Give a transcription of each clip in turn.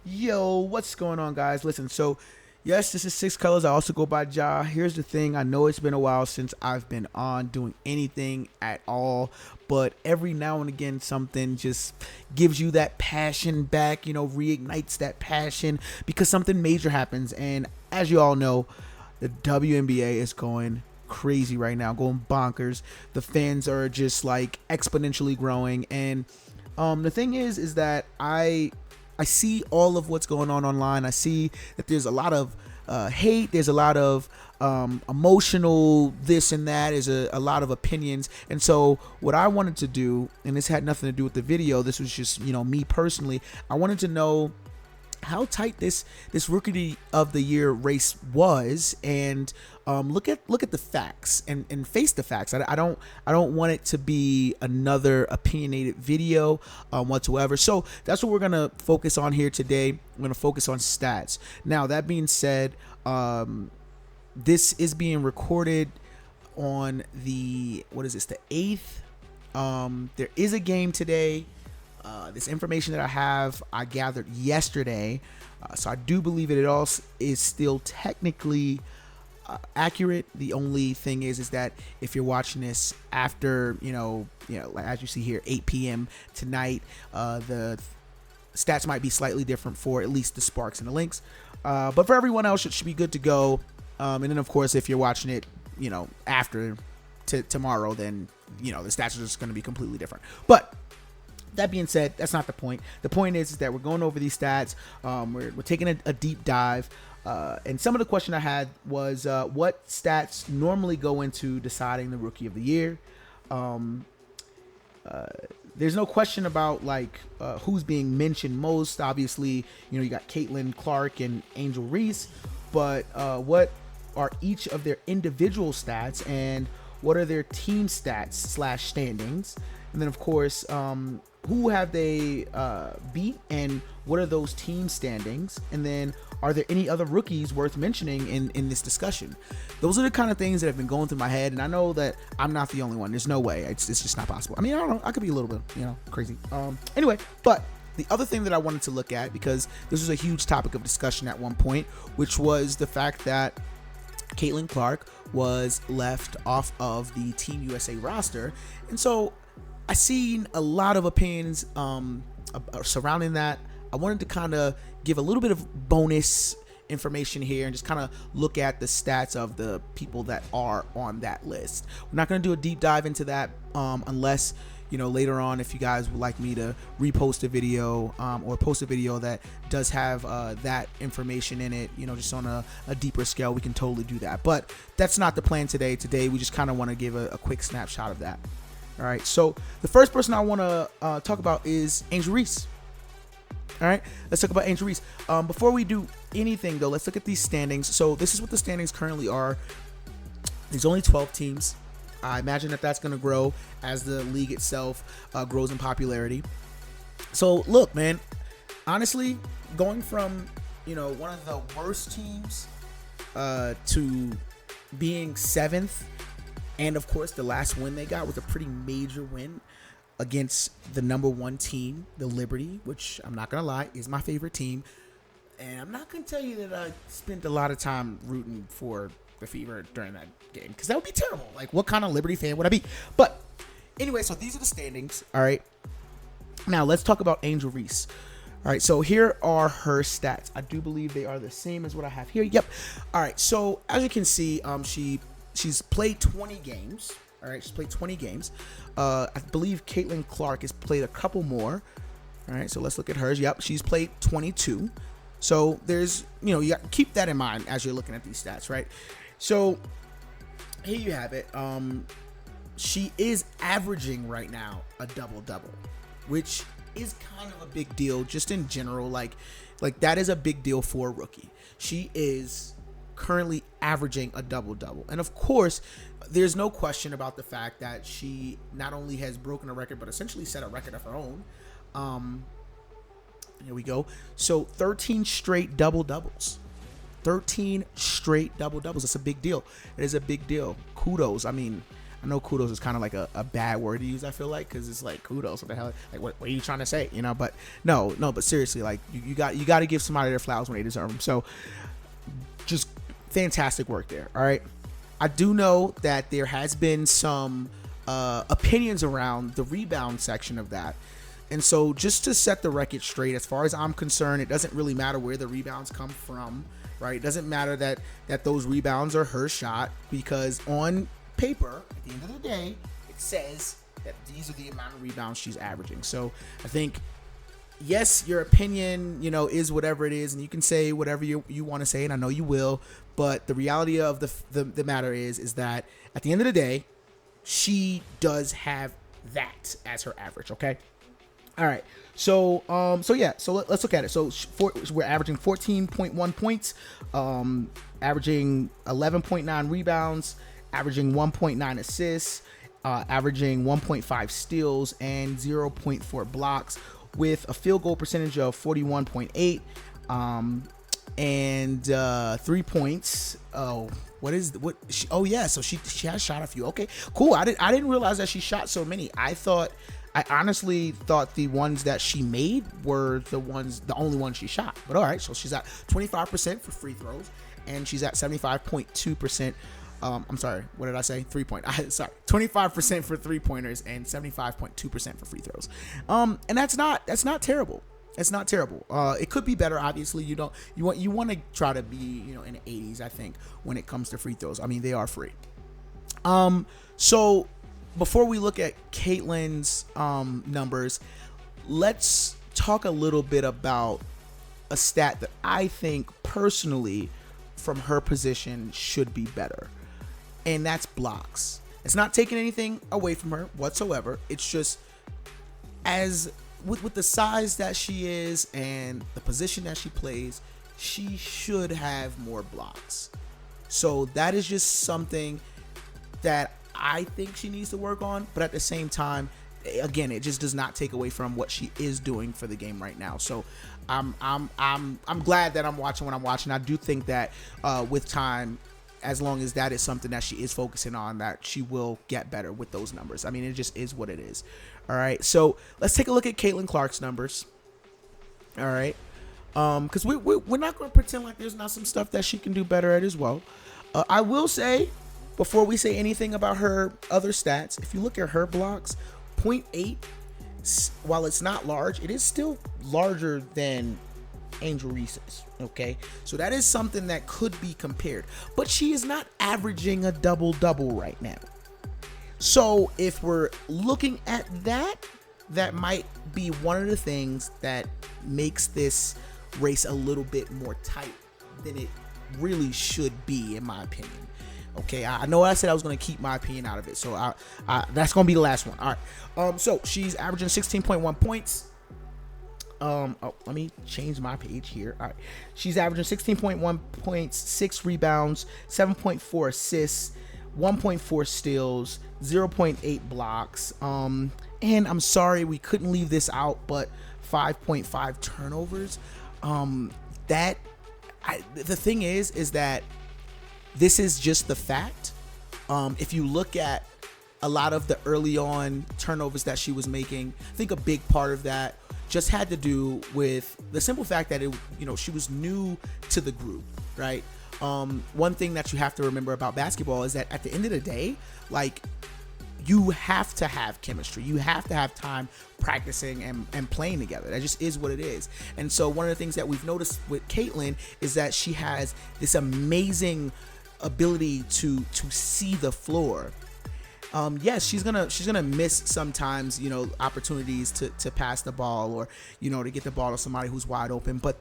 Yo, what's going on, guys? Listen, so yes, this is Six Colors. I also go by Ja. Here's the thing: I know it's been a while since I've been on doing anything at all, but every now and again, something just gives you that passion back. Reignites that passion because something major happens, and as you all know, the WNBA is going crazy right now, going bonkers. The fans are just like exponentially growing, and the thing is that I see all of what's going on online. I see that there's a lot of hate. There's a lot of emotional this and that. There's a lot of opinions. And so what I wanted to do, and this had nothing to do with the video. This was just me personally. I wanted to know how tight this rookie of the year race was, and look at the facts and face the facts. I don't want it to be another opinionated video whatsoever. So that's what we're gonna focus on here today. We're gonna focus on stats. Now that being said, this is being recorded on the the 8th. There is a game today. This information that I gathered yesterday, so I do believe it all is still technically accurate. The only thing is that if you're watching this after, like as you see here, 8 p.m. tonight, the stats might be slightly different for at least the Sparks and the Lynx, but for everyone else, it should be good to go. And then, of course, if you're watching it, after tomorrow, then the stats are just going to be completely different. But that being said, that's not the point. The point is that we're going over these stats. We're taking a deep dive. And some of the question I had was what stats normally go into deciding the rookie of the year. There's no question about who's being mentioned most. Obviously, you got Caitlin Clark and Angel Reese. But what are each of their individual stats, and what are their team stats / standings? And then, of course, who have they beat, and what are those team standings? And then, are there any other rookies worth mentioning in this discussion? Those are the kind of things that have been going through my head, and I know that I'm not the only one. There's no way. It's just not possible. I mean, I don't know. I could be a little bit, crazy. Anyway, but the other thing that I wanted to look at, because this was a huge topic of discussion at one point, which was the fact that Caitlin Clark was left off of the Team USA roster. And so I seen a lot of opinions surrounding that. I wanted to kind of give a little bit of bonus information here and just kind of look at the stats of the people that are on that list. We're not going to do a deep dive into that unless later on, if you guys would like me to repost a video or post a video that does have that information in it, just on a deeper scale, we can totally do that. But that's not the plan today. Today, we just kind of want to give a quick snapshot of that. All right, so the first person I want to talk about is Angel Reese. All right, let's talk about Angel Reese. Before we do anything, though, let's look at these standings. So this is what the standings currently are. There's only 12 teams. I imagine that that's going to grow as the league itself grows in popularity. So look, man, honestly, going from one of the worst teams to being 7th, and of course the last win they got was a pretty major win against the number 1 team, the Liberty, which I'm not gonna lie is my favorite team, and I'm not gonna tell you that I spent a lot of time rooting for the Fever during that game, because that would be terrible. Like, what kind of Liberty fan would I be? But anyway, so these are the standings. All right, now let's talk about Angel Reese. All right, so here are her stats. I do believe they are the same as what I have here. Yep. All right, so as you can see, she's played 20 games. All right, she's played 20 games. I believe Caitlin Clark has played a couple more. All right, so let's look at hers. Yep, she's played 22. So there's, you got to keep that in mind as you're looking at these stats, right? So here you have it. She is averaging right now a double-double, which is kind of a big deal just in general. Like that is a big deal for a rookie. She is currently averaging a double-double. And of course, there's no question about the fact that she not only has broken a record, but essentially set a record of her own. Here we go. So 13 straight double-doubles. 13 straight double-doubles. That's a big deal. It is a big deal. Kudos. I mean, I know kudos is kind of like a bad word to use, I feel like, because it's like, kudos, what the hell, like what are you trying to say, but no, but seriously, like you got to give somebody their flowers when they deserve them. So just fantastic work there. All right, I do know that there has been some opinions around the rebound section of that. And so just to set the record straight, as far as I'm concerned, it doesn't really matter where the rebounds come from, right? It doesn't matter that those rebounds are her shot, because on paper, at the end of the day, it says that these are the amount of rebounds she's averaging. So I think, yes, your opinion, is whatever it is, and you can say whatever you want to say, and I know you will, but the reality of the matter is that at the end of the day, she does have that as her average, okay? All right, so let's look at it. So we're averaging 14.1 points, averaging 11.9 rebounds, averaging 1.9 assists, averaging 1.5 steals, and 0.4 blocks, with a field goal percentage of 41.8, and 3 points. So she has shot a few. Okay, cool. I didn't realize that she shot so many. I honestly thought the ones that she made were the only ones she shot. But all right, so she's at 25% for free throws, and she's at 75.2%. I'm sorry, what did I say? 25% for 3-pointers and 75.2% for free throws. And that's not terrible. It's not terrible. It could be better. Obviously, you want to try to be, in the 80s, I think, when it comes to free throws. I mean, they are free. So before we look at Caitlin's numbers, let's talk a little bit about a stat that I think personally, from her position, should be better, and that's blocks. It's not taking anything away from her whatsoever. It's just, as with the size that she is and the position that she plays, she should have more blocks. So that is just something that I think she needs to work on, but at the same time, again, it just does not take away from what she is doing for the game right now. So I'm glad that I'm watching what I'm watching. I do think that with time, as long as that is something that she is focusing on, that she will get better with those numbers. I mean, it just is what it is. All right, so let's take a look at Caitlin Clark's numbers. All right, because we're not going to pretend like there's not some stuff that she can do better at as well. I will say, before we say anything about her other stats, if you look at her blocks, 0.8, while it's not large, it is still larger than Angel Reese's. Okay, so that is something that could be compared, but she is not averaging a double-double right now. So if we're looking at that, that might be one of the things that makes this race a little bit more tight than it really should be, in my opinion. Okay, I know I said I was going to keep my opinion out of it, so that's going to be the last one. All right, so she's averaging 16.1 points. Let me change my page here. All right, she's averaging 16.1 points, 6 rebounds, 7.4 assists, 1.4 steals, 0.8 blocks. And I'm sorry we couldn't leave this out, but 5.5 turnovers. The thing is that this is just the fact. If you look at a lot of the early on turnovers that she was making, I think a big part of that just had to do with the simple fact that she was new to the group, right? One thing that you have to remember about basketball is that at the end of the day, like, you have to have chemistry. You have to have time practicing and playing together. That just is what it is. And so one of the things that we've noticed with Caitlin is that she has this amazing ability to see the floor. Yes, she's gonna miss sometimes, opportunities to pass the ball, or to get the ball to somebody who's wide open. But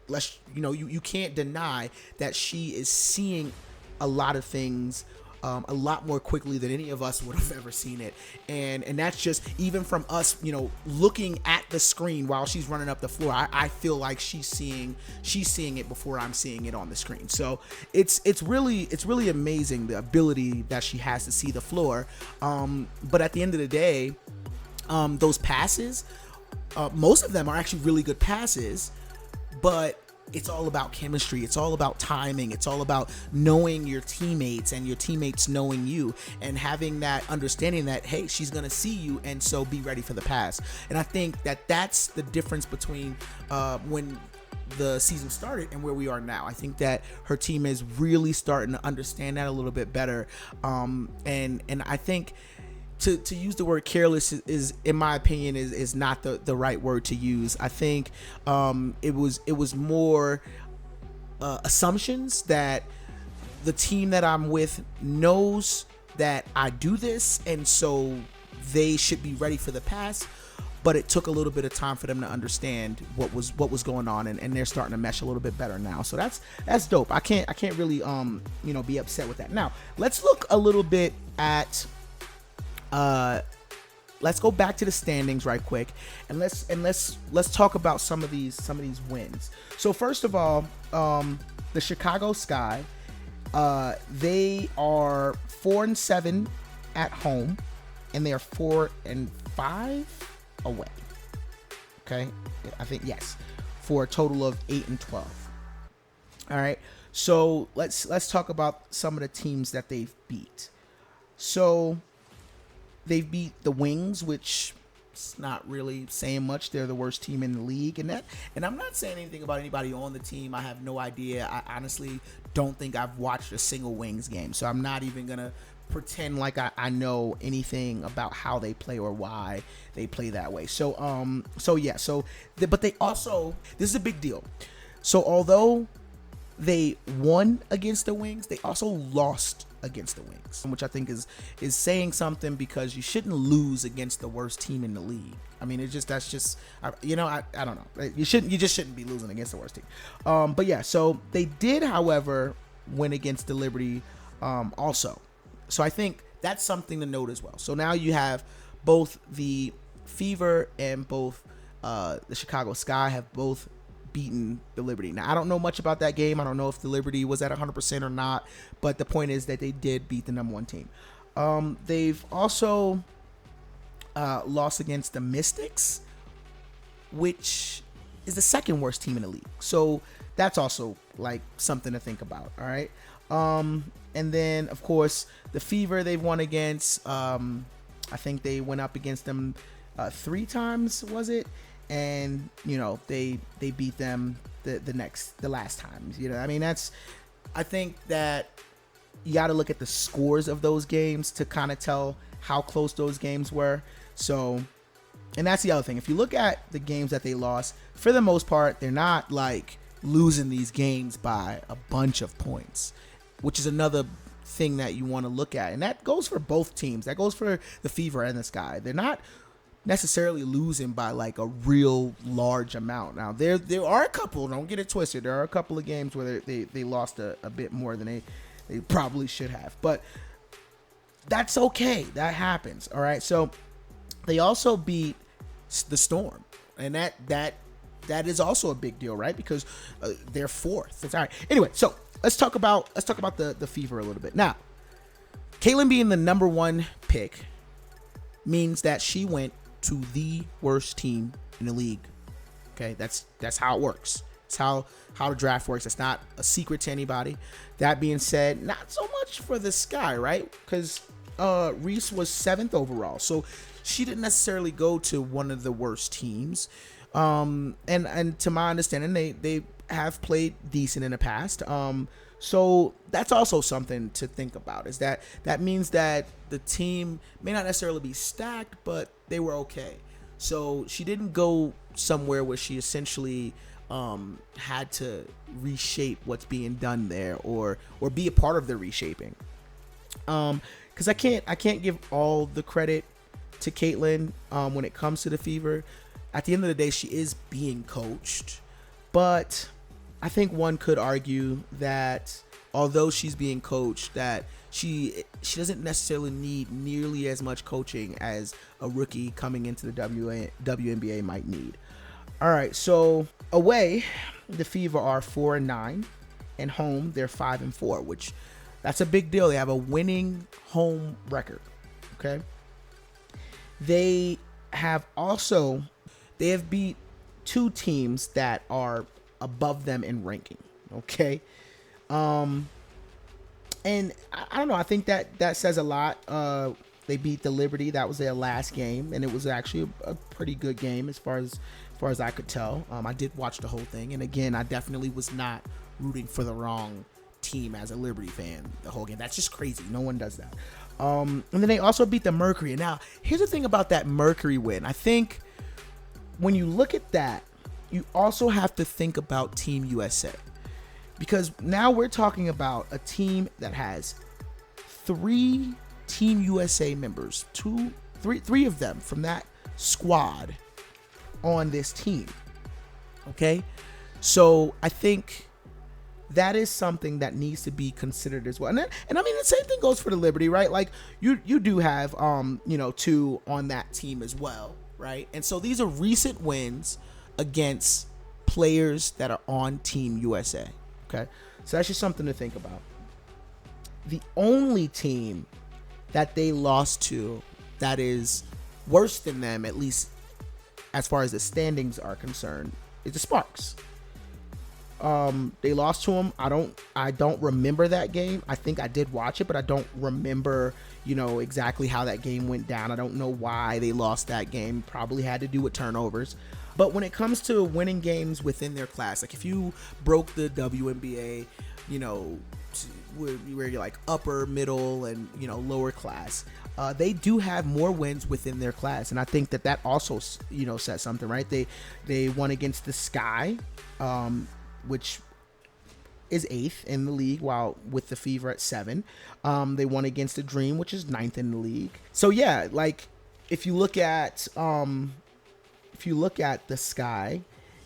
let's you can't deny that she is seeing a lot of things a lot more quickly than any of us would have ever seen it, and that's just even from us, looking at the screen while she's running up the floor. I feel like she's seeing it before I'm seeing it on the screen. So it's really amazing, the ability that she has to see the floor. But at the end of the day, those passes, most of them are actually really good passes, but it's all about chemistry. It's all about timing. It's all about knowing your teammates and your teammates knowing you and having that understanding that, hey, she's going to see you, and so be ready for the pass. And I think that that's the difference between when the season started and where we are now. I think that her team is really starting to understand that a little bit better. And I think to use the word careless is in my opinion is not the right word to use. I think it was more assumptions that the team that I'm with knows that I do this, and so they should be ready for the pass. But it took a little bit of time for them to understand what was going on, and they're starting to mesh a little bit better now. So that's dope. I can't really be upset with that. Now let's look a little bit at let's go back to the standings right quick, and let's talk about some of these wins. So first of all, the Chicago Sky, they are 4-7 at home, and they are 4-5 away. Okay, I think yes, for a total of 8-12. All right, so let's talk about some of the teams that they've beat. So they've beat the Wings, which is not really saying much. They're the worst team in the league, and I'm not saying anything about anybody on the team. I have no idea. I honestly don't think I've watched a single Wings game, so I'm not even gonna pretend like I know anything about how they play or why they play that way. But they also, this is a big deal. So although they won against the Wings, they also lost against the Wings, which I think is saying something, because you shouldn't lose against the worst team in the league. I mean, I don't know. You just shouldn't be losing against the worst team. But yeah, so they did, however, win against the Liberty also. So I think that's something to note as well. So now you have both the Fever and both the Chicago Sky have both beaten the Liberty. Now, I don't know much about that game. I don't know if the Liberty was at 100% or not, but the point is that they did beat the number one team. They've also lost against the Mystics, which is the second worst team in the league. So that's also like something to think about. All right. And then, of course, the Fever they've won against. I think they went up against them 3 times, was it? And they beat them the last time. I mean, I think that you got to look at the scores of those games to kind of tell how close those games were. So, and that's the other thing. If you look at the games that they lost, for the most part, they're not like losing these games by a bunch of points, which is another thing that you want to look at. And that goes for both teams. That goes for the Fever and the Sky. They're not necessarily losing by like a real large amount. Now, there are a couple, don't get it twisted, there are a couple of games where they lost a bit more than they probably should have. But that's okay. That happens. All right. So they also beat the Storm. And that is also a big deal, right? Because they're fourth. It's all right. Anyway, so let's talk about the Fever a little bit. Now, Caitlin being the number one pick means that she went to the worst team in the league. Okay, that's how it works. It's how the draft works. It's not a secret to anybody. That being said, not so much for the Sky, right? Because Reese was 7th overall, so she didn't necessarily go to one of the worst teams. And to my understanding, they have played decent in the past. So that's also something to think about, is that means that the team may not necessarily be stacked, but they were okay. So she didn't go somewhere where she essentially had to reshape what's being done there or be a part of the reshaping. Because I can't give all the credit to Caitlin when it comes to the Fever. At the end of the day, she is being coached, but I think one could argue that although she's being coached, that she doesn't necessarily need nearly as much coaching as a rookie coming into the WNBA might need. All right, so away, the Fever are 4-9, and home they're 5-4, which that's a big deal. They have a winning home record. Okay, they have beat 2 teams that are above them in ranking. Okay. And I don't know. I think that says a lot. They beat the Liberty. That was their last game, and it was actually a pretty good game as far as I could tell. I did watch the whole thing, and again, I definitely was not rooting for the wrong team as a Liberty fan the whole game. That's just crazy. No one does that. And then they also beat the Mercury. Now, here's the thing about that Mercury win. I think when you look at that, you also have to think about Team USA. Because now we're talking about a team that has 3 Team USA members, three of them from that squad on this team. Okay? So I think that is something that needs to be considered as well. And I mean, the same thing goes for the Liberty, right? Like you do have, 2 on that team as well, right? And so these are recent wins against players that are on Team USA. Okay, so that's just something to think about. The only team that they lost to that is worse than them, at least as far as the standings are concerned, is the Sparks. They lost to them. I don't remember that game. I think I did watch it, but I don't remember, exactly how that game went down. I don't know why they lost that game. Probably had to do with turnovers. But when it comes to winning games within their class, like if you broke the WNBA, where you're like upper, middle, and lower class, they do have more wins within their class, and I think that also says something, right? They won against the Sky, which is 8th in the league, while with the Fever at 7. They won against the Dream, which is 9th in the league. So yeah, like if you look at the Sky,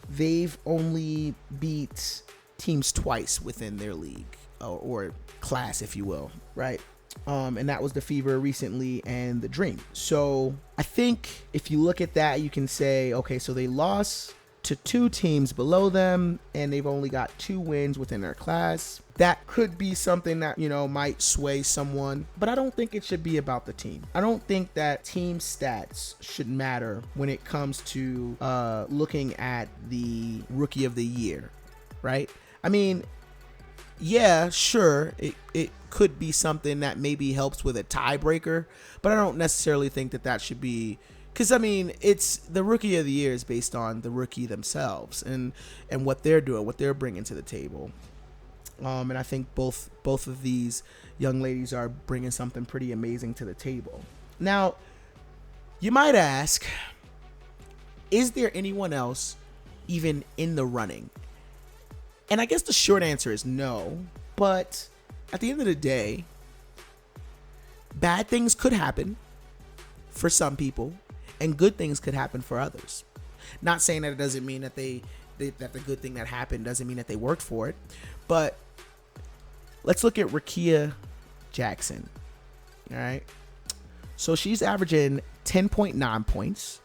they've only beat teams twice within their league or class, if you will, right? And that was the Fever recently and the Dream. So I think if you look at that, you can say, okay, so they lost to 2 teams below them, and they've only got 2 wins within their class. That could be something that, might sway someone, but I don't think it should be about the team. I don't think that team stats should matter when it comes to looking at the Rookie of the Year, right? I mean, yeah, sure, it could be something that maybe helps with a tiebreaker, but I don't necessarily think that should be. Because, I mean, it's the Rookie of the Year is based on the rookie themselves and what they're doing, what they're bringing to the table. And I think both of these young ladies are bringing something pretty amazing to the table. Now, you might ask, is there anyone else even in the running? And I guess the short answer is no. But at the end of the day, bad things could happen for some people, and good things could happen for others. Not saying that it doesn't mean that that the good thing that happened doesn't mean that they worked for it. But let's look at Rickea Jackson. All right. So she's averaging 10.9 points,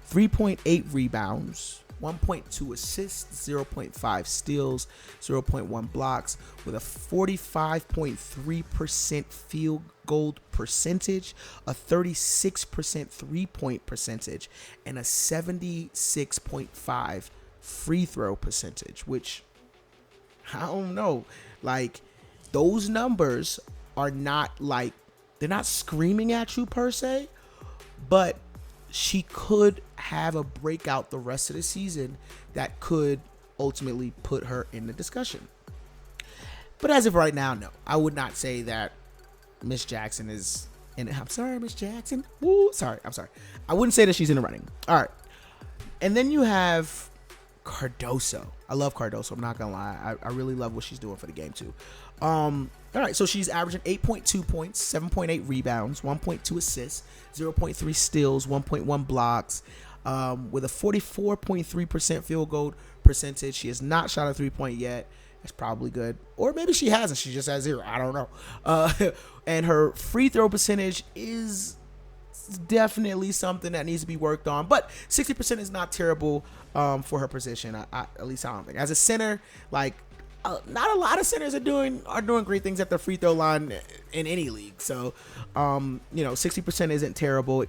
3.8 rebounds, 1.2 assists, 0.5 steals, 0.1 blocks, with a 45.3% field goal percentage, a 36% 3-point percentage, and a 76.5 free throw percentage, which I don't know. Like, those numbers are not like, they're not screaming at you per se, but she could have a breakout the rest of the season that could ultimately put her in the discussion. But as of right now, no. I would not say that Miss Jackson is in it. I'm sorry, Miss Jackson. Woo, sorry. I'm sorry. I wouldn't say that she's in the running. All right. And then you have Cardoso. I love Cardoso. I'm not going to lie. I really love what she's doing for the game, too. All right, so she's averaging 8.2 points, 7.8 rebounds, 1.2 assists, 0.3 steals, 1.1 blocks, with a 44.3% field goal percentage. She has not shot a 3-point yet. That's probably good. Or maybe she hasn't. She just has 0. I don't know. And her free throw percentage is definitely something that needs to be worked on. But 60% is not terrible for her position. At least I don't think. As a center, like, not a lot of centers are doing great things at the free throw line in any league. So, 60% isn't terrible.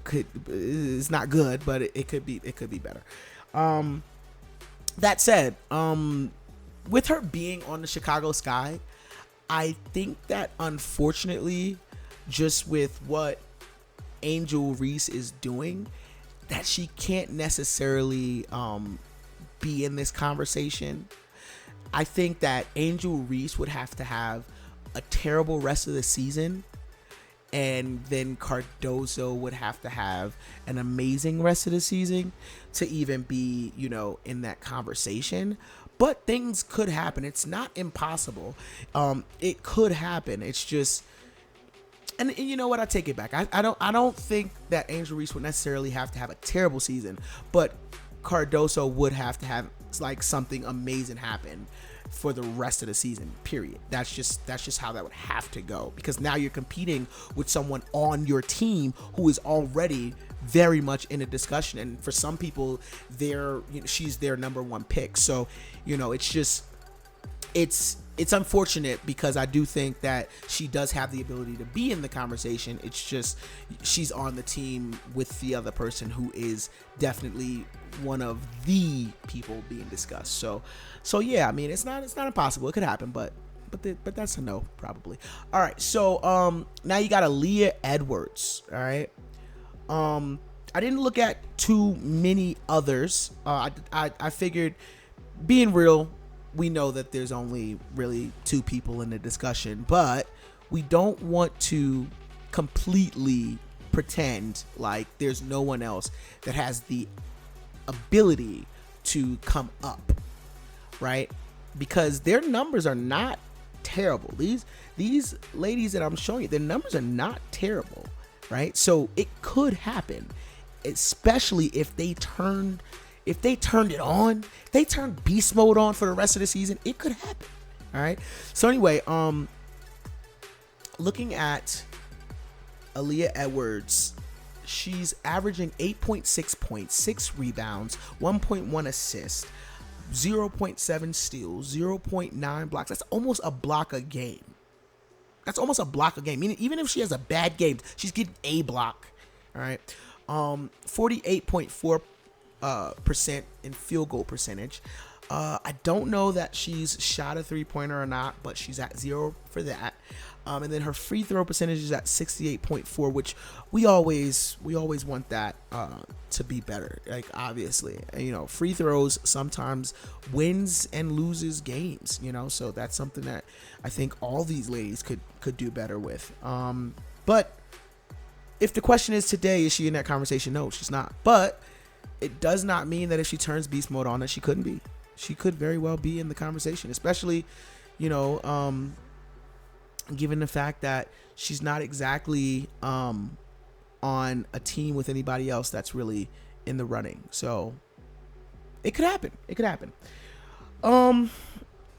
It's not good, but it could be better. That said, with her being on the Chicago Sky, I think that unfortunately, just with what Angel Reese is doing, that she can't necessarily be in this conversation. I think that Angel Reese would have to have a terrible rest of the season, and then Cardoso would have to have an amazing rest of the season to even be, in that conversation. But things could happen. It's not impossible. It could happen. It's just, and you know what? I take it back. I don't think that Angel Reese would necessarily have to have a terrible season, but Cardoso would have to have like something amazing happen for the rest of the season, period. That's just how that would have to go, because now you're competing with someone on your team who is already very much in a discussion, and for some people she's their number one pick. So it's unfortunate, because I do think that she does have the ability to be in the conversation. It's just she's on the team with the other person who is definitely one of the people being discussed. So yeah, I mean, it's not impossible. It could happen, but that's a no, probably. All right, so now you got Aaliyah Edwards. All right, I didn't look at too many others. I figured, being real, we know that there's only really two people in the discussion, but we don't want to completely pretend like there's no one else that has the ability to come up, right? Because their numbers are not terrible. These ladies that I'm showing you, their numbers are not terrible, right? So it could happen, especially if they turned it on, if they turned beast mode on for the rest of the season, it could happen. All right. So anyway, looking at Aaliyah Edwards, she's averaging 8.6 points, 6 rebounds, 1.1 assists, 0.7 steals, 0.9 blocks. That's almost a block a game. Meaning, even if she has a bad game, she's getting a block. All right. 48.4% in field goal percentage. I don't know that she's shot a 3-pointer or not, but she's at 0 for that. And then her free throw percentage is at 68.4, which we always want that to be better. Like, obviously, free throws sometimes wins and loses games. So that's something that I think all these ladies could do better with. But if the question is today, is she in that conversation? No, she's not. But it does not mean that if she turns beast mode on that she couldn't be. She could very well be in the conversation, especially, given the fact that she's not exactly on a team with anybody else that's really in the running. So it could happen.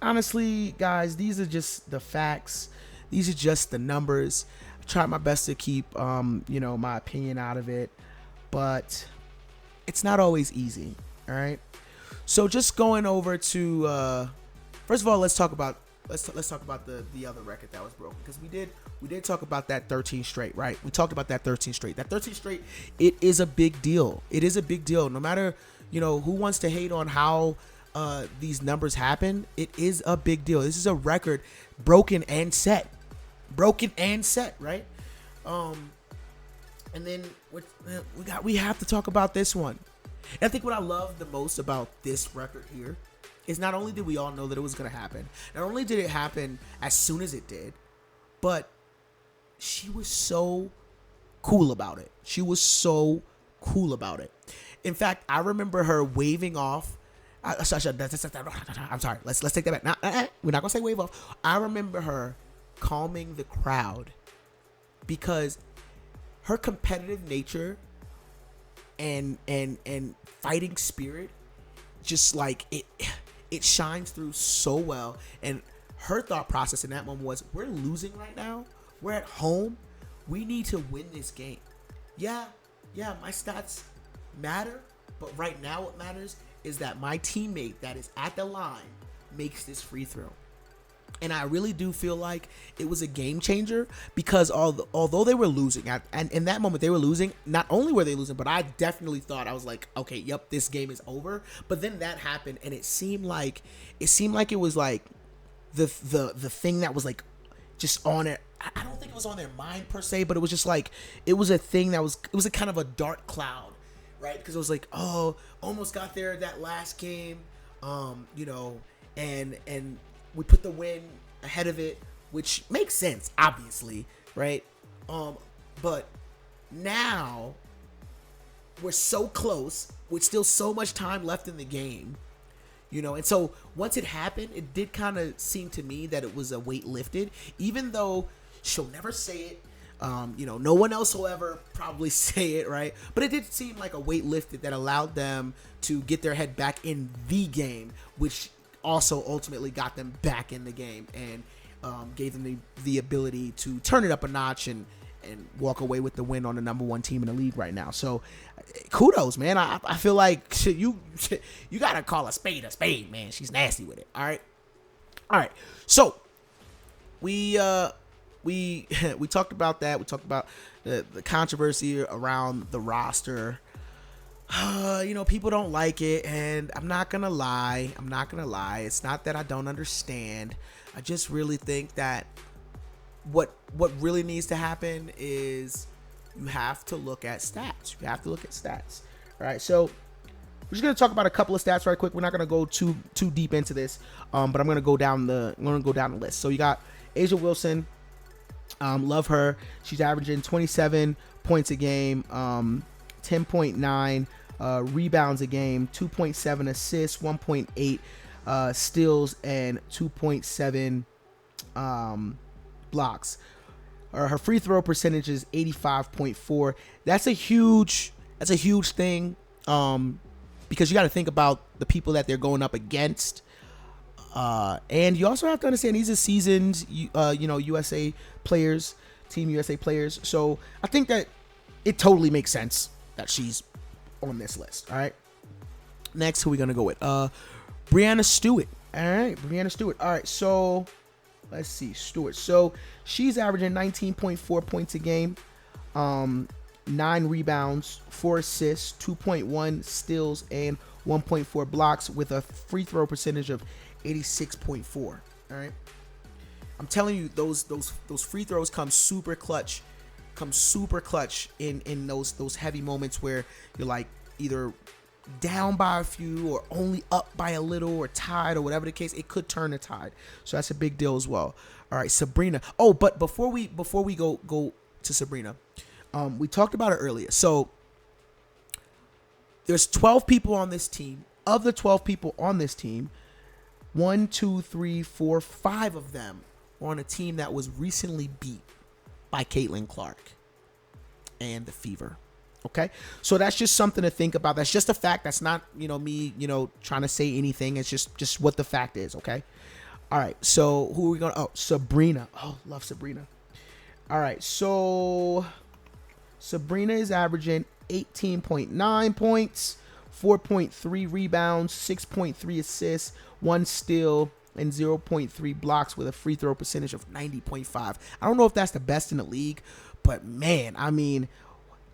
Honestly, guys, these are just the facts. These are just the numbers. I tried my best to keep, my opinion out of it, but it's not always easy. All right. So just going over to, first of all, let's talk about the other record that was broken, because we did talk about that 13 straight, right? We talked about that 13 straight. That 13 straight, it is a big deal. It is a big deal. No matter, who wants to hate on how these numbers happen, it is a big deal. This is a record broken and set, right? And then we have to talk about this one. And I think what I love the most about this record here is not only did we all know that it was going to happen, not only did it happen as soon as it did, but she was so cool about it. In fact, I remember her waving off. I'm sorry. Let's take that back. We're not going to say wave off. I remember her calming the crowd, because her competitive nature and fighting spirit, just like it shines through so well. And her thought process in that moment was, we're losing right now, we're at home, we need to win this game. Yeah, my stats matter, but right now what matters is that my teammate that is at the line makes this free throw. And I really do feel like it was a game changer because although they were losing, and in that moment they were losing, not only were they losing, but I definitely thought, I was like, okay, yep, this game is over. But then that happened, and it seemed like it was like the thing that was like just on it. I don't think it was on their mind per se, but it was just like, it was a thing that was, it was a kind of a dark cloud, right? Because it was like, oh, almost got there that last game, you know, and we put the win ahead of it, which makes sense, obviously, right? But now we're so close with still so much time left in the game, you know. And so once it happened, it did kind of seem to me that it was a weight lifted, even though she'll never say it. You know, no one else will ever probably say it, right? But it did seem like a weight lifted that allowed them to get their head back in the game, which also ultimately got them back in the game and gave them the ability to turn it up a notch and walk away with the win on the number one team in the league right now. So kudos, man. I feel like shit, you gotta call a spade, man. She's nasty with it. All right. So we talked about that. We talked about the controversy around the roster. You know, people don't like it, and I'm not gonna lie. It's not that I don't understand. I just really think that what really needs to happen is you have to look at stats. All right, so we're just gonna talk about a couple of stats right quick. We're not gonna go too deep into this, but I'm gonna go down the list. So you got Asia Wilson. Love her. She's averaging 27 points a game, 10.9 rebounds a game, 2.7 assists, 1.8 steals, and 2.7 blocks. Her free throw percentage is 85.4. That's a huge thing, because you got to think about the people that they're going up against. And you also have to understand these are seasoned, USA players, Team USA players. So I think that it totally makes sense that she's on this list. All right. Next, who are we gonna go with? Breanna Stewart. All right, Breanna Stewart. All right, so let's see, Stewart. So she's averaging 19.4 points a game, 9 rebounds, 4 assists, 2.1 steals, and 1.4 blocks with a free throw percentage of 86.4. All right. I'm telling you, those free throws come super clutch in those heavy moments where you're like either down by a few or only up by a little or tied or whatever the case. It could turn the tide. So that's a big deal as well. All right, Sabrina. Oh, but before we go to Sabrina, we talked about it earlier. So there's 12 people on this team. Of the 12 people on this team, 1, 2, 3, 4, 5 of them were on a team that was recently beat by Caitlin Clark and the Fever. Okay, so that's just something to think about. That's just a fact. That's not, me, trying to say anything. It's just what the fact is. Okay. All right. So who are we going to? Oh, Sabrina. Oh, love Sabrina. All right. So Sabrina is averaging 18.9 points, 4.3 rebounds, 6.3 assists, 1 steal, and 0.3 blocks with a free throw percentage of 90.5. I don't know if that's the best in the league, but man, I mean,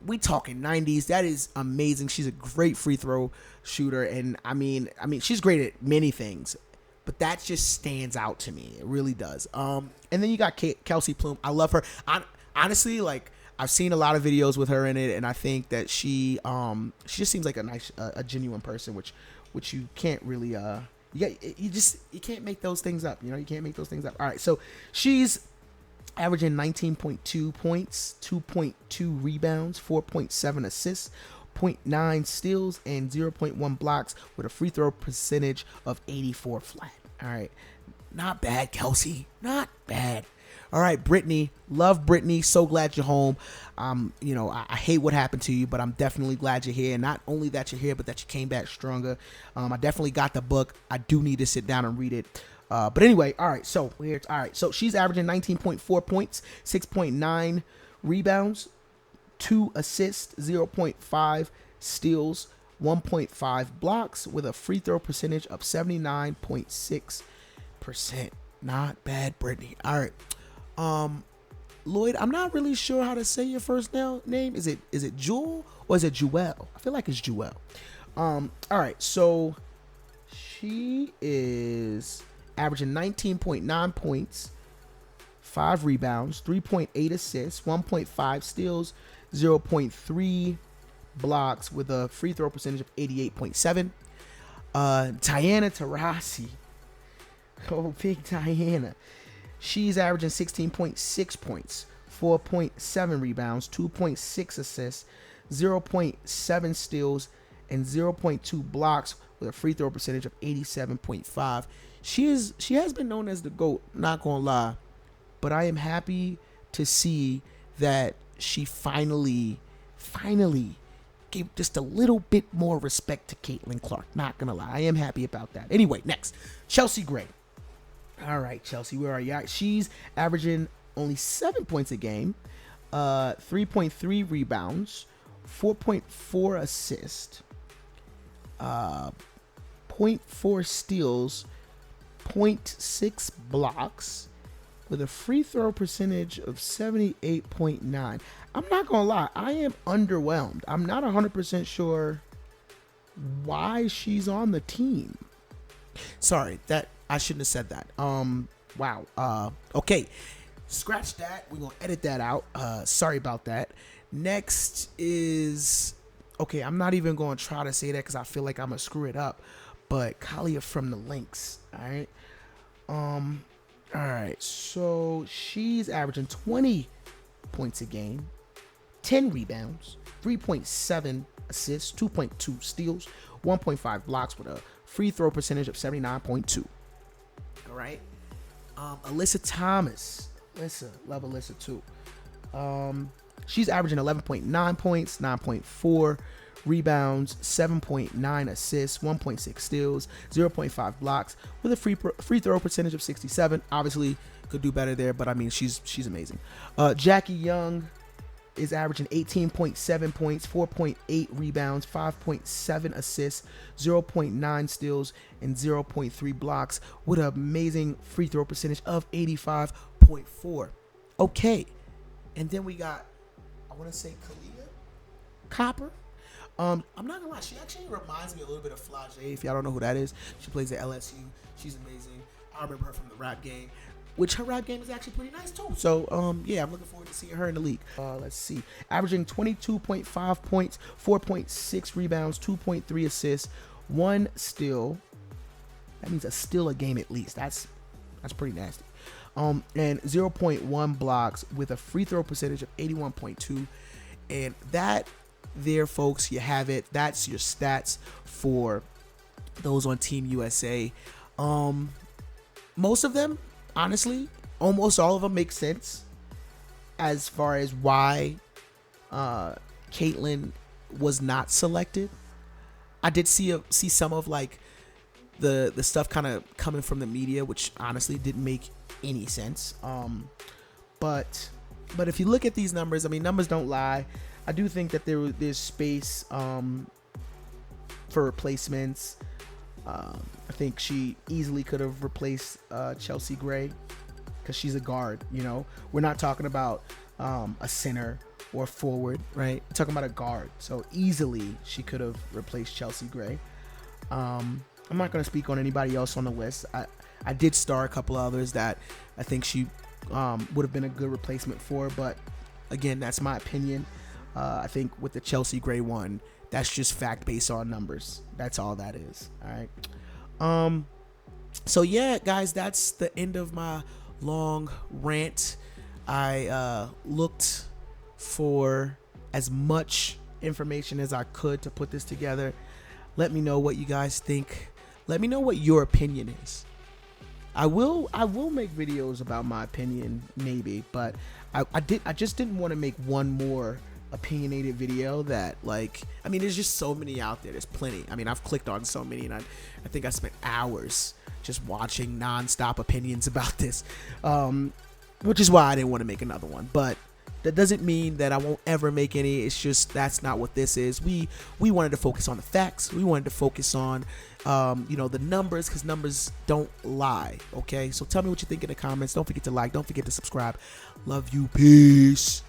we talking 90s. That is amazing. She's a great free throw shooter, and I mean, she's great at many things, but that just stands out to me. It really does. And then you got Kelsey Plum. I love her. Honestly, like, I've seen a lot of videos with her in it, and I think that she just seems like a nice, a genuine person, which you can't really you can't make those things up. You can't make those things up. All right, so she's averaging 19.2 points, 2.2 rebounds, 4.7 assists, 0.9 steals, and 0.1 blocks with a free throw percentage of 84 flat. All right, not bad, Kelsey. Not bad. All right, Brittany. Love Brittany. So glad you're home. I hate what happened to you, but I'm definitely glad you're here. And not only that you're here, but that you came back stronger. I definitely got the book. I do need to sit down and read it. But anyway, all right. So she's averaging 19.4 points, 6.9 rebounds, 2 assists, 0.5 steals, 1.5 blocks with a free throw percentage of 79.6%. Not bad, Brittany. All right. Lloyd, I'm not really sure how to say your first name. Is it Jewel or is it Jewel? I feel like it's Jewel. All right. So she is averaging 19.9 points, 5 rebounds, 3.8 assists, 1.5 steals, 0.3 blocks with a free throw percentage of 88.7. Diana Taurasi. Oh, big Diana. She's averaging 16.6 points, 4.7 rebounds, 2.6 assists, 0.7 steals, and 0.2 blocks with a free throw percentage of 87.5. She has been known as the GOAT, not gonna lie, but I am happy to see that she finally gave just a little bit more respect to Caitlin Clark. Not gonna lie, I am happy about that. Anyway, next, Chelsea Gray. All right, Chelsea, where are you at? She's averaging only 7 points a game, 3.3 rebounds, 4.4 assists, 0.4 steals, 0.6 blocks, with a free throw percentage of 78.9. I'm not going to lie, I am underwhelmed. I'm not 100% sure why she's on the team. Sorry, that I shouldn't have said that. Wow. Okay. Scratch that. We're going to edit that out. Sorry about that. Next is, okay, I'm not even going to try to say that because I feel like I'm going to screw it up. But Kalia from the Lynx. All right. All right. So she's averaging 20 points a game, 10 rebounds, 3.7 assists, 2.2 steals, 1.5 blocks with a free throw percentage of 79.2. All right. Alyssa Thomas. Love Alyssa too. She's averaging 11.9 points, 9.4 rebounds, 7.9 assists, 1.6 steals, 0.5 blocks with a free throw percentage of 67. Obviously, could do better there, but I mean, she's amazing. Jackie Young is averaging 18.7 points, 4.8 rebounds, 5.7 assists, 0.9 steals, and 0.3 blocks with an amazing free throw percentage of 85.4. Okay. And then we got, I want to say Kalia Copper. I'm not gonna lie, she actually reminds me a little bit of Flage. If y'all don't know who that is, she plays at LSU. She's amazing. I remember her from the rap game, which her rap game is actually pretty nice too. So, yeah, I'm looking forward to seeing her in the league. Let's see. Averaging 22.5 points, 4.6 rebounds, 2.3 assists, 1 steal. That means a steal a game at least. That's pretty nasty. And 0.1 blocks with a free throw percentage of 81.2. And that there, folks, you have it. That's your stats for those on Team USA. Most of them, honestly, almost all of them make sense as far as why Caitlin was not selected. I did see some of like the stuff kind of coming from the media, which honestly didn't make any sense. But if you look at these numbers, I mean, numbers don't lie. I do think that there's space for replacements. I think she easily could have replaced Chelsea Gray because she's a guard. You know, we're not talking about a center or forward, right? We're talking about a guard. So easily she could have replaced Chelsea Gray. I'm not going to speak on anybody else on the list. I did star a couple others that I think she would have been a good replacement for, but again, that's my opinion. I think with the Chelsea Gray one, that's just fact based on numbers. That's all that is. All right. So yeah, guys, that's the end of my long rant. I looked for as much information as I could to put this together. Let me know what you guys think. Let me know what your opinion is. I will make videos about my opinion, maybe, but I just didn't want to make one more opinionated video that, like, I mean, there's just so many out there. There's plenty. I mean, I've clicked on so many, and I think I spent hours just watching nonstop opinions about this, which is why I didn't want to make another one. But That doesn't mean that I won't ever make any. It's just that's not what this is. We wanted to focus on the facts. We wanted to focus on the numbers, because numbers don't lie. Okay, so tell me what you think in the comments. Don't forget to like. Don't forget to subscribe. Love you. Peace.